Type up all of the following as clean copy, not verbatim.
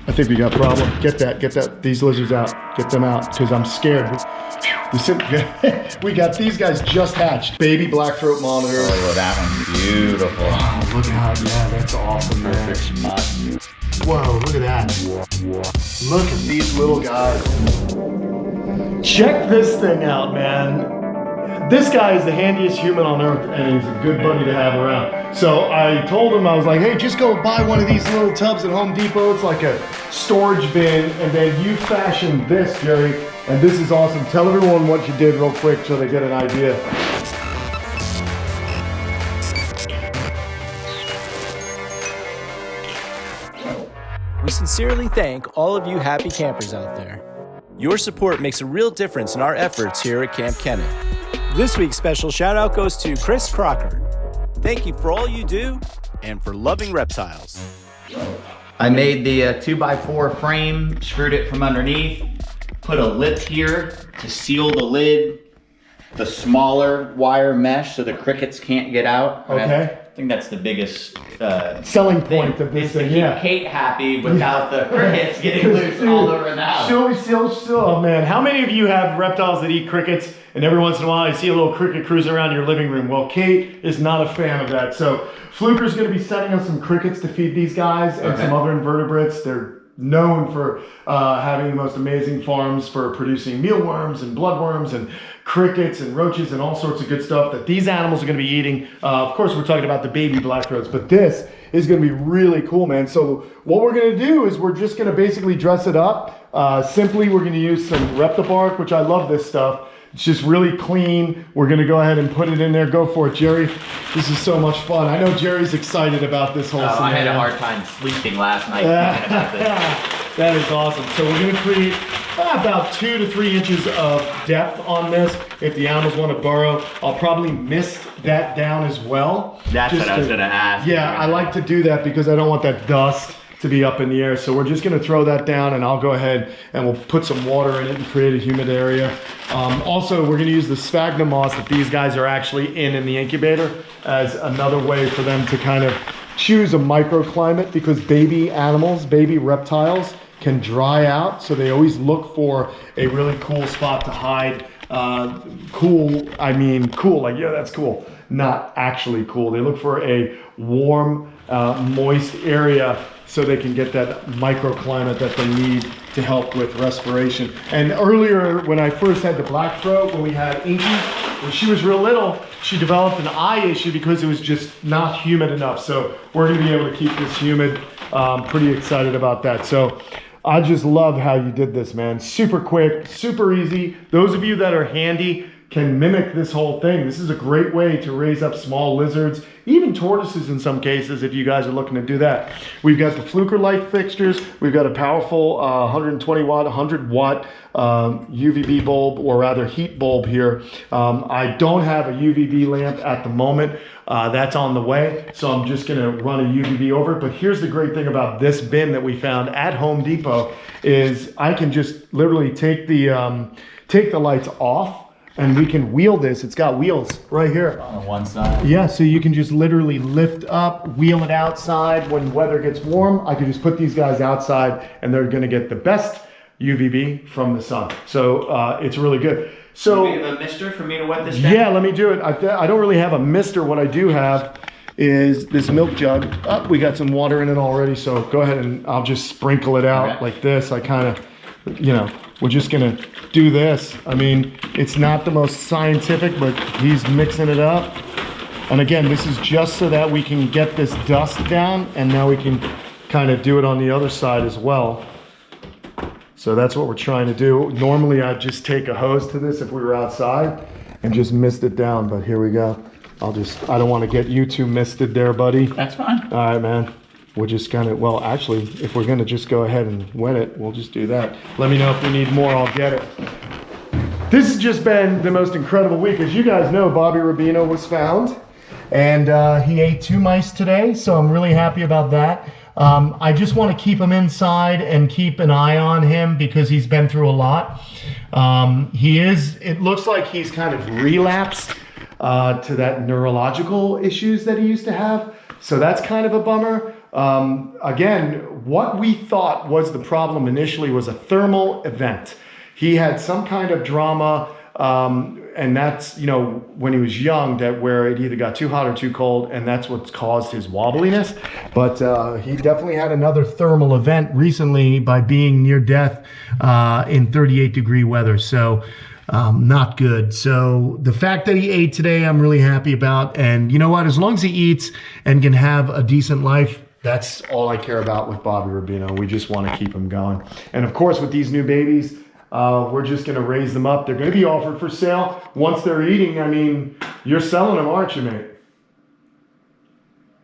I think we got a problem. Get these lizards out. Get them out, because I'm scared. We got these guys just hatched. Baby black throat monitor. Oh, well, that one's beautiful. Oh, look at how, yeah, that's awesome, man. Perfect spot. Whoa, look at that. Look at these little guys. Check this thing out, man. This guy is the handiest human on earth, and he's a good buddy to have around. So I told him, I was like, hey, just go buy one of these little tubs at Home Depot. It's like a storage bin, and then you fashioned this, Jerry, and this is awesome. Tell everyone what you did real quick so they get an idea. We sincerely thank all of you happy campers out there. Your support makes a real difference in our efforts here at Kamp Kenan. This week's special shout out goes to Chris Crocker. Thank you for all you do and for loving reptiles. I made the 2x4 frame, screwed it from underneath, put a lip here to seal the lid, the smaller wire mesh so the crickets can't get out. Okay. I think that's the biggest selling point of this thing, yeah. Kate happy without the crickets getting loose all over the house. Oh man, how many of you have reptiles that eat crickets, and every once in a while you see a little cricket cruising around your living room? Well, Kate is not a fan of that. So Fluker's gonna be sending us some crickets to feed these guys and some other invertebrates. They're known for having the most amazing farms for producing mealworms and bloodworms and crickets and roaches and all sorts of good stuff that these animals are going to be eating. Of course, we're talking about the baby blackthroats, but this is going to be really cool, man. So what we're going to do is we're just going to basically dress it up. Simply, we're going to use some Reptibark, which I love this stuff. It's just really clean. We're going to go ahead and put it in there. Go for it, Jerry. This is so much fun. I know Jerry's excited about this whole scenario. I had a hard time sleeping last night thinking about this. That is awesome. So we're going to create about 2 to 3 inches of depth on this. If the animals want to burrow, I'll probably mist that down as well. That's what I was going to ask. Yeah, I like to do that because I don't want that dust to be up in the air. So we're just going to throw that down, and I'll go ahead and we'll put some water in it and create a humid area. Also, we're going to use the sphagnum moss that these guys are actually in the incubator as another way for them to kind of choose a microclimate, because baby animals, baby reptiles can dry out. So they always look for a really cool spot to hide. Cool, I mean cool, like, yeah, that's cool. Not actually cool. They look for a warm, moist area so they can get that microclimate that they need to help with respiration. And earlier, when I first had the black throat, when we had Inky, when she was real little, she developed an eye issue because it was just not humid enough. So we're gonna be able to keep this humid. Pretty excited about that. So I just love how you did this, man. Super quick, super easy. Those of you that are handy can mimic this whole thing. This is a great way to raise up small lizards, even tortoises in some cases, if you guys are looking to do that. We've got the Fluker light fixtures. We've got a powerful 120 watt, 100 watt UVB bulb, or rather heat bulb here. I don't have a UVB lamp at the moment. That's on the way, so I'm just gonna run a UVB over it. But here's the great thing about this bin that we found at Home Depot is I can just literally take the lights off, and we can wheel this. It's got wheels right here. On one side? Yeah, so you can just literally lift up, wheel it outside. When weather gets warm, I can just put these guys outside, and they're gonna get the best UVB from the sun. So it's really good. So, do you have a mister for me to wet this down? Yeah, let me do it. I don't really have a mister. What I do have is this milk jug. Oh, we got some water in it already, so go ahead and I'll just sprinkle it out like this. I kind of, you know, we're just gonna do this. I mean, it's not the most scientific, but he's mixing it up. And again, this is just so that we can get this dust down, and now we can kind of do it on the other side as well. So that's what we're trying to do. Normally I'd just take a hose to this if we were outside and just mist it down, but here we go. I don't want to get you too misted there, buddy. That's fine. All right, man. We're just gonna, well, actually, if we're gonna just go ahead and wet it, we'll just do that. Let me know if we need more, I'll get it. This has just been the most incredible week. As you guys know, Bobby Rubino was found, and he ate 2 mice today, so I'm really happy about that. I just want to keep him inside and keep an eye on him because he's been through a lot. It looks like he's kind of relapsed to that neurological issues that he used to have. So that's kind of a bummer. Again, what we thought was the problem initially was a thermal event. He had some kind of drama, and that's, you know, when he was young, that where it either got too hot or too cold, and that's what's caused his wobbliness. But he definitely had another thermal event recently by being near death in 38-degree weather. So not good. So the fact that he ate today, I'm really happy about. And you know what? As long as he eats and can have a decent life, that's all I care about with Bobby Rubino. We just want to keep him going. And of course, with these new babies, we're just going to raise them up. They're going to be offered for sale. Once they're eating, I mean, you're selling them, aren't you, mate?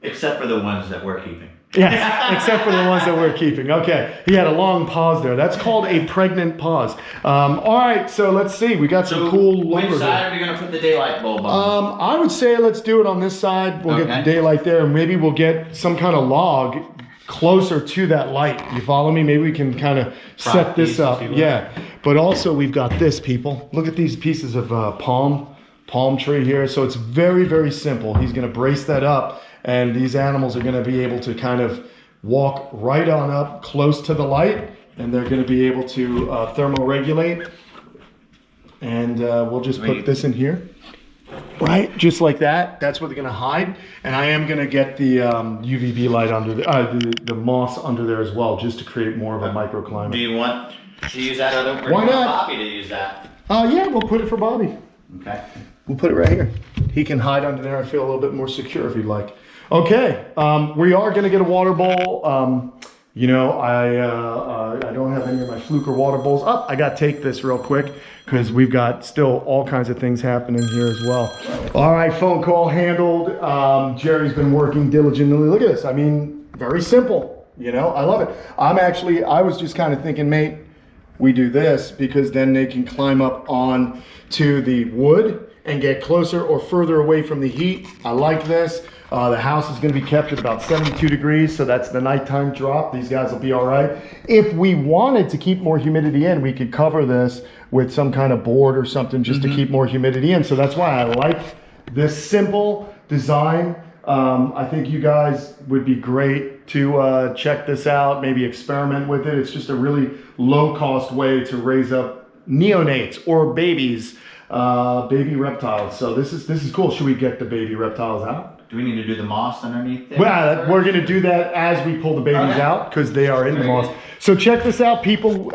Except for the ones that we're keeping. Yes, except for the ones that we're keeping. Okay, he had a long pause there. That's called a pregnant pause. All right, so let's see. We got some cool lumber. Which side are we going to put the daylight bulb on? I would say let's do it on this side. We'll get the daylight there, and maybe we'll get some kind of log closer to that light. You follow me? Maybe we can kind of set this up. Yeah, but also we've got this, people. Look at these pieces of palm tree here. So it's very, very simple. He's going to brace that up, and these animals are going to be able to kind of walk right on up close to the light, and they're going to be able to thermoregulate. And we'll just put this in here. Right, just like that. That's where they're going to hide. And I am going to get the UVB light under the moss under there as well, just to create more of a microclimate. Do you want to use that other? Why not? Bobby to use that. Yeah, we'll put it for Bobby. Okay. We'll put it right here. He can hide under there and feel a little bit more secure if he'd like. Okay, we are going to get a water bowl. You know, I don't have any of my Fluker water bowls. Oh, I got to take this real quick because we've got still all kinds of things happening here as well. All right, phone call handled. Jerry's been working diligently. Look at this. I mean, very simple. You know, I love it. I was just kind of thinking, mate, we do this because then they can climb up on to the wood and get closer or further away from the heat. I like this. The house is going to be kept at about 72 degrees, so that's the nighttime drop. These guys will be all right. If we wanted to keep more humidity in, we could cover this with some kind of board or something just to keep more humidity in. So that's why I like this simple design. I think you guys would be great to check this out, maybe experiment with it. It's just a really low-cost way to raise up neonates or babies, baby reptiles. So this is cool. Should we get the baby reptiles out? Do we need to do the moss underneath there? Well, we're going to do that as we pull the babies out because they are in the moss. So check this out, people.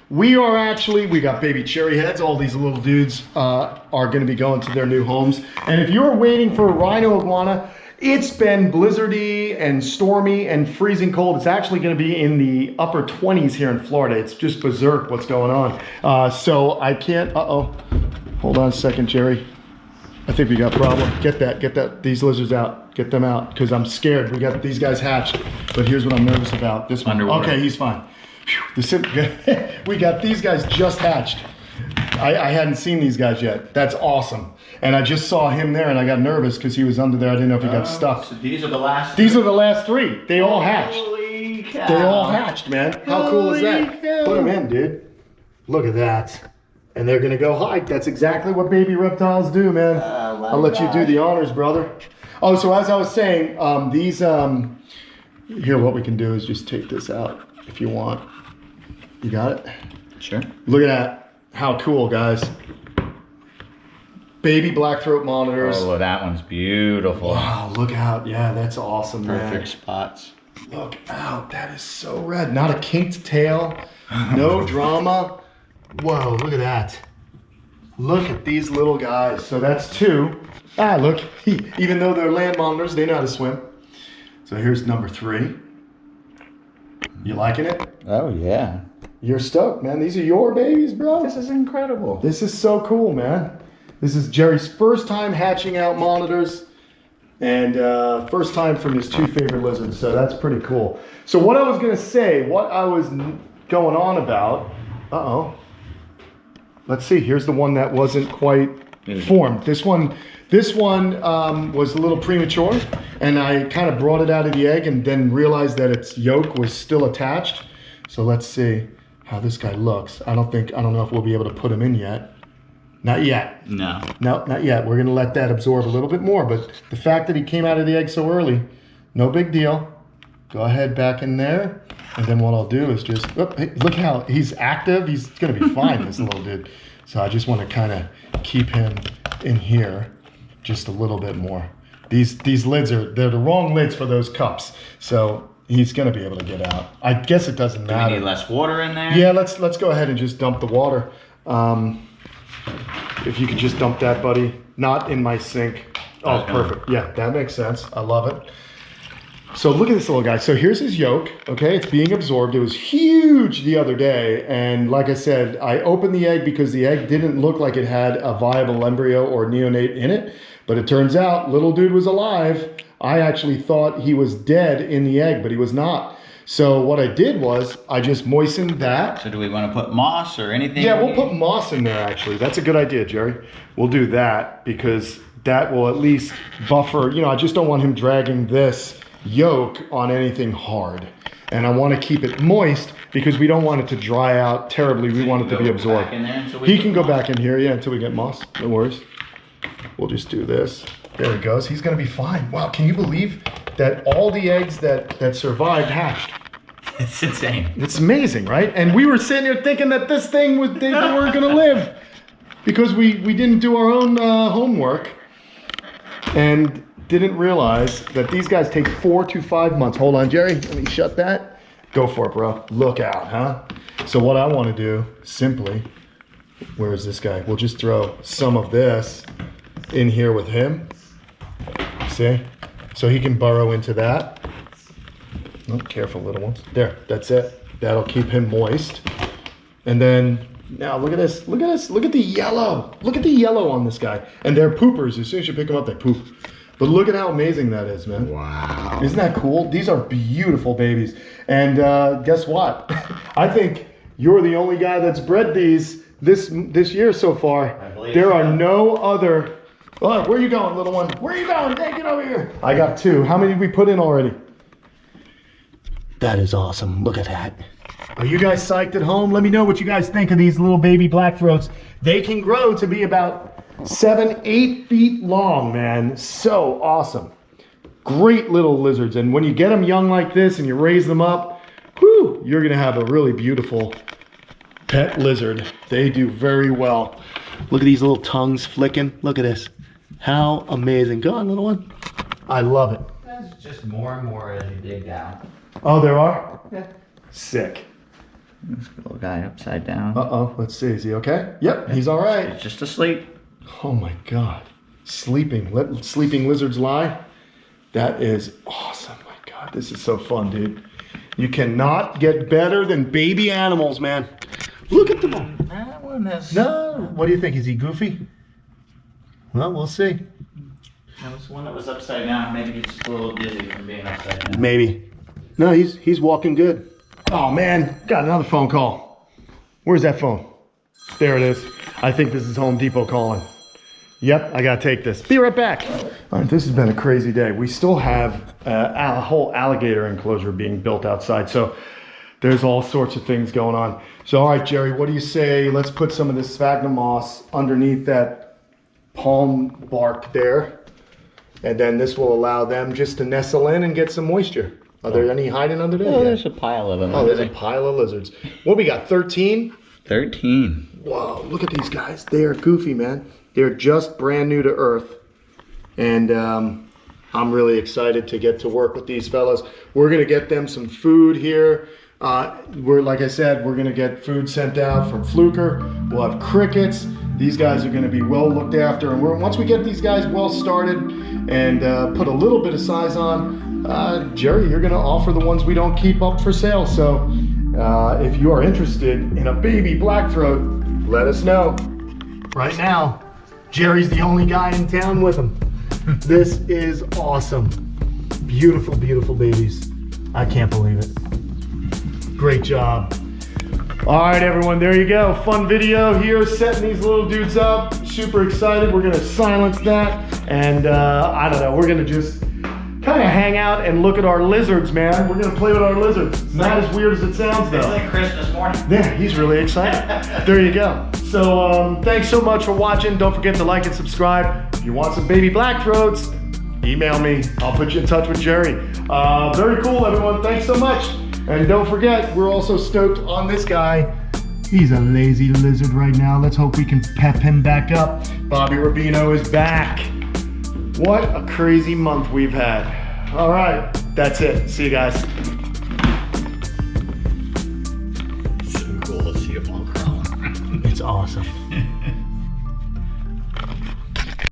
We got baby cherry heads. All these little dudes are going to be going to their new homes. And if you're waiting for a rhino iguana, it's been blizzardy and stormy and freezing cold. It's actually going to be in the upper 20s here in Florida. It's just berserk what's going on. So I can't, hold on a second, Jerry. I think we got a problem. Get these lizards out. Get them out, because I'm scared. We got these guys hatched, but here's what I'm nervous about. This one. Underwater. Okay, he's fine. We got these guys just hatched. I hadn't seen these guys yet. That's awesome. And I just saw him there, and I got nervous because he was under there. I didn't know if he got stuck. So these are the last. These are the last three. They all hatched. Holy cow. They all hatched, man. How cool is that? Cow. Put them in, dude. Look at that. And they're gonna go hide. That's exactly what baby reptiles do, man. I'll let you do the honors, brother. Oh, so as I was saying, here what we can do is just take this out if you want. You got it? Sure. Look at that. How cool, guys. Baby black throat monitors. Oh, that one's beautiful. Wow, look out. Yeah, that's awesome, man. Perfect spots. Look out. That is so red. Not a kinked tail. No drama. Whoa, look at that. Look at these little guys. So that's two. Look. Even though they're land monitors, they know how to swim. So here's number 3. You liking it? Oh, yeah. You're stoked, man. These are your babies, bro. This is incredible. This is so cool, man. This is Jerry's first time hatching out monitors, and first time from his 2 favorite lizards, so that's pretty cool. So what I was going to say, what I was going on about, let's see, here's the one that wasn't quite formed. This one was a little premature, and I kind of brought it out of the egg and then realized that its yolk was still attached. So let's see how this guy looks. I don't know if we'll be able to put him in yet. Not yet. No, not yet. We're gonna let that absorb a little bit more, but the fact that he came out of the egg so early, no big deal. Go ahead back in there. And then what I'll do is just, oh, hey, look how he's active. He's gonna be fine, this little dude. So I just wanna kinda keep him in here just a little bit more. These lids they're the wrong lids for those cups. So he's gonna be able to get out. I guess it doesn't matter. Do we need less water in there? Yeah, let's go ahead and just dump the water. If you could just dump that, buddy. Not in my sink. Oh, perfect. Yeah, that makes sense. I love it. So look at this little guy. So here's his yolk, okay? It's being absorbed. It was huge the other day. And like I said, I opened the egg because the egg didn't look like it had a viable embryo or neonate in it. But it turns out little dude was alive. I actually thought he was dead in the egg, but he was not. So what I did was I just moistened that. So do we want to put moss or anything? Yeah, we'll put moss in there actually. That's a good idea, Jerry. We'll do that because that will at least buffer. You know, I just don't want him dragging this yolk on anything hard. And I want to keep it moist because we don't want it to dry out terribly. We want it to be absorbed. He can go back in here, yeah, until we get moss. No worries. We'll just do this. There he goes. He's going to be fine. Wow, can you believe that all the eggs that survived hatched? It's insane. It's amazing, right? And we were sitting here thinking that this thing was, they weren't going to live because we didn't do our own homework and didn't realize that these guys take 4 to 5 months. Hold on, Jerry. Let me shut that. Go for it, bro. Look out, huh? So what I want to do, simply, where is this guy? We'll just throw some of this in here with him. See? So he can burrow into that. Oh, careful, little ones. There, that's it. That'll keep him moist. And then, now look at this. Look at this. Look at the yellow. Look at the yellow on this guy. And they're poopers. As soon as you pick them up, they poop. But look at how amazing that is, man. Wow. Isn't that cool? These are beautiful babies. And guess what? I think you're the only guy that's bred these this year so far. I believe there so. are no other. Oh, where are you going, little one? Where are you going? Hey, get over here. I got 2. How many did we put in already? That is awesome. Look at that. Are you guys psyched at home? Let me know what you guys think of these little baby blackthroats. They can grow to be about 7-8 feet long, man. So awesome. Great little lizards. And when you get them young like this and you raise them up, whew, you're going to have a really beautiful pet lizard. They do very well. Look at these little tongues flicking. Look at this. How amazing. Go on, little one. I love it. There's just more and more as you dig down. Oh, there are? Yeah. Sick. This little guy upside down. Uh-oh. Let's see. Is he okay? Yep, he's all right. He's just asleep. Oh my God. Sleeping. Let sleeping lizards lie. That is awesome. My God, this is so fun, dude. You cannot get better than baby animals, man. Look at them. That one is... No. What do you think? Is he goofy? Well, we'll see. That was the one that was upside down. Maybe he's just a little dizzy from being upside down. Maybe. No, he's walking good. Oh man, got another phone call. Where's that phone? There it is. I think this is Home Depot calling. Yep, I gotta take this. Be right back. All right, this has been a crazy day. We still have a whole alligator enclosure being built outside, so there's all sorts of things going on. So, all right, Jerry, what do you say? Let's put some of this sphagnum moss underneath that palm bark there, and then this will allow them just to nestle in and get some moisture. Are there any hiding under there? Oh, Yeah. there's a pile of them. Oh, there's a pile of lizards. What we got, 13? 13. Whoa, look at these guys. They are goofy, man. They're just brand new to Earth. And I'm really excited to get to work with these fellas. We're gonna get them some food here. Like I said, we're gonna get food sent out from Fluker. We'll have crickets. These guys are gonna be well looked after. And once we get these guys well started and put a little bit of size on, Jerry, you're gonna offer the ones we don't keep up for sale. So if you are interested in a baby blackthroat, let us know. Right now, Jerry's the only guy in town with them. This is awesome. Beautiful, beautiful babies. I can't believe it. Great job. All right, everyone, there you go. Fun video here, setting these little dudes up. Super excited. We're gonna silence that. And I don't know, we're gonna just kind of hang out and look at our lizards, man. We're gonna play with our lizards. It's not as weird as it sounds, though. It's like Christmas morning. Yeah, he's really excited. There you go. So thanks so much for watching. Don't forget to like and subscribe. If you want some baby blackthroats, email me. I'll put you in touch with Jerry. Very cool, everyone. Thanks so much. And don't forget, we're also stoked on this guy. He's a lazy lizard right now. Let's hope we can pep him back up. Bobby Rubino is back. What a crazy month we've had. All right, that's it. See you guys. So cool to see them all crawling around. It's awesome.